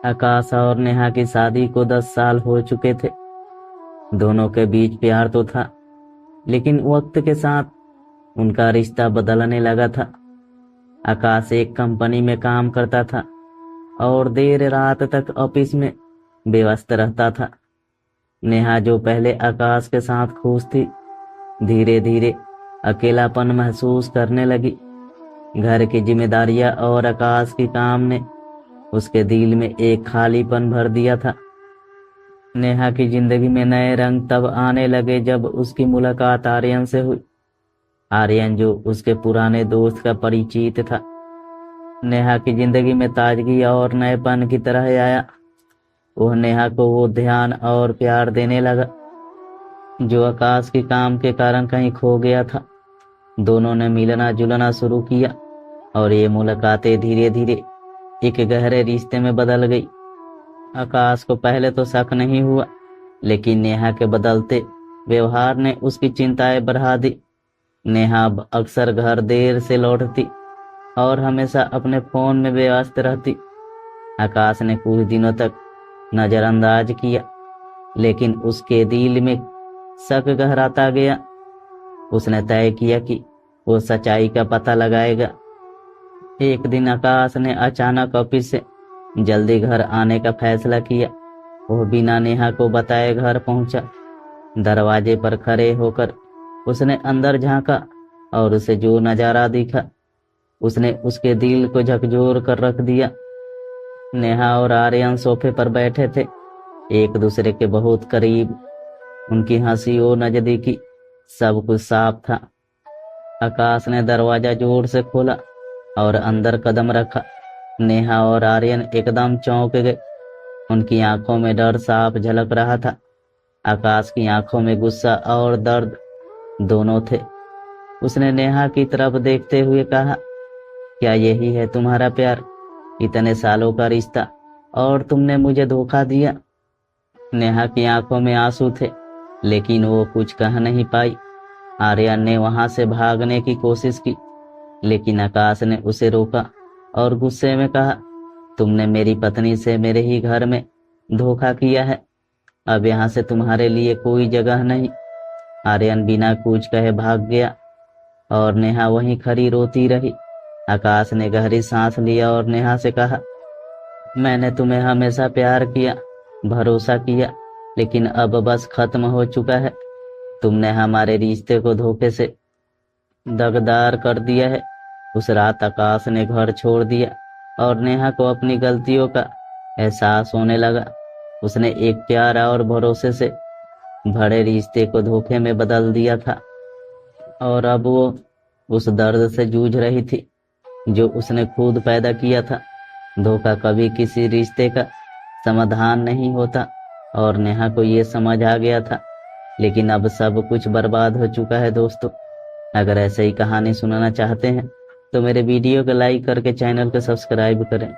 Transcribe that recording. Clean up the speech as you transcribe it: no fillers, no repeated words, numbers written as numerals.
आकाश और नेहा की शादी को 10 साल हो चुके थे। दोनों के बीच प्यार तो था, लेकिन वक्त के साथ उनका रिश्ता बदलने लगा था। आकाश एक कंपनी में काम करता था और देर रात तक ऑफिस में व्यस्त रहता था। नेहा, जो पहले आकाश के साथ खुश थी, धीरे धीरे अकेलापन महसूस करने लगी। घर की जिम्मेदारियां और आकाश की काम ने उसके दिल में एक खालीपन भर दिया था। नेहा की जिंदगी में नए रंग तब आने लगे जब उसकी मुलाकात आर्यन से हुई। आर्यन, जो उसके पुराने दोस्त का परिचित था, नेहा की जिंदगी में ताजगी और नएपन की तरह आया। वह नेहा को वो ध्यान और प्यार देने लगा जो आकाश के काम के कारण कहीं खो गया था। दोनों ने मिलना जुलना शुरू किया और ये मुलाकातें धीरे धीरे एक गहरे रिश्ते में बदल गई। आकाश को पहले तो शक नहीं हुआ, लेकिन नेहा के बदलते व्यवहार ने उसकी चिंताएं बढ़ा दी। नेहा अब अक्सर घर देर से लौटती और हमेशा अपने फोन में व्यस्त रहती। आकाश ने कुछ दिनों तक नजरअंदाज किया, लेकिन उसके दिल में शक गहराता गया। उसने तय किया कि वो सच्चाई का पता लगाएगा। एक दिन आकाश ने अचानक ऑफिस से जल्दी घर आने का फैसला किया। वो बिना नेहा को बताए घर पहुंचा। दरवाजे पर खड़े होकर उसने अंदर झांका और उसे जो नजारा दिखा, उसने उसके दिल को झकझोर कर रख दिया। नेहा और आर्यन सोफे पर बैठे थे, एक दूसरे के बहुत करीब। उनकी हंसी और नजदीकी, सब कुछ साफ था। आकाश ने दरवाजा जोर से खोला और अंदर कदम रखा। नेहा और आर्यन एकदम चौंक गए। उनकी आंखों में डर साफ झलक रहा था। आकाश की आंखों में गुस्सा और दर्द दोनों थे। उसने नेहा की तरफ देखते हुए कहा, क्या यही है तुम्हारा प्यार? इतने सालों का रिश्ता और तुमने मुझे धोखा दिया। नेहा की आंखों में आंसू थे, लेकिन वो कुछ कह नहीं पाई। आर्यन ने वहां से भागने की कोशिश की, लेकिन आकाश ने उसे रोका और गुस्से में कहा, तुमने मेरी पत्नी से मेरे ही घर में धोखा किया है। अब यहाँ से तुम्हारे लिए कोई जगह नहीं। आर्यन बिना कुछ कहे भाग गया और नेहा वहीं खड़ी रोती रही। आकाश ने गहरी सांस लिया और नेहा से कहा, मैंने तुम्हें हमेशा प्यार किया, भरोसा किया, लेकिन अब बस खत्म हो चुका है। तुमने हमारे रिश्ते को धोखे से दगदार कर दिया है। उस रात आकाश ने घर छोड़ दिया और नेहा को अपनी गलतियों का एहसास होने लगा। उसने एक प्यार और भरोसे से भरे रिश्ते को धोखे में बदल दिया था और अब वो उस दर्द से जूझ रही थी जो उसने खुद पैदा किया था। धोखा कभी किसी रिश्ते का समाधान नहीं होता और नेहा को ये समझ आ गया था, लेकिन अब सब कुछ बर्बाद हो चुका है। दोस्तों, अगर ऐसे ही कहानी सुनाना चाहते हैं तो मेरे वीडियो को लाइक करके चैनल को सब्सक्राइब करें।